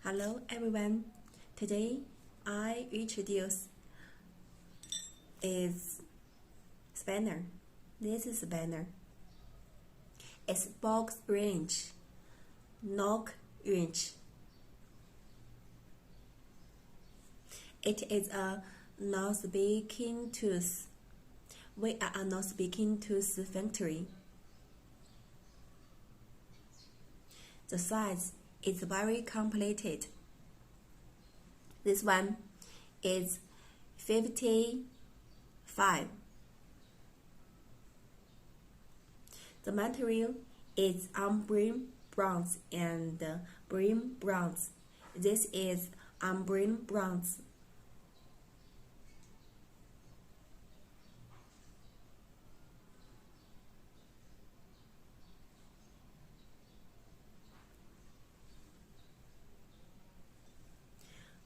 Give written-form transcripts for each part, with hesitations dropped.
Hello everyone. Today I introduce is spanner. This is spanner. It's box wrench, knock wrench. It is a non-speaking tooth. We are a non-speaking tooth factory. The size is very complicated. This one is 55. The material is umbrine bronze and brim bronze. This is umbrine bronze.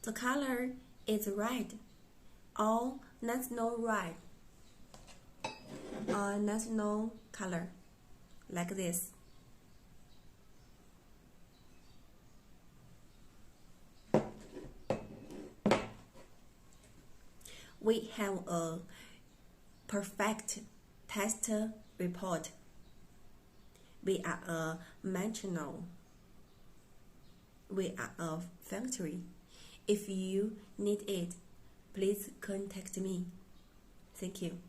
The color is red or national red or national color, like this. We have a perfect test report. We are a manual. We are a factory. If you need it, please contact me. Thank you.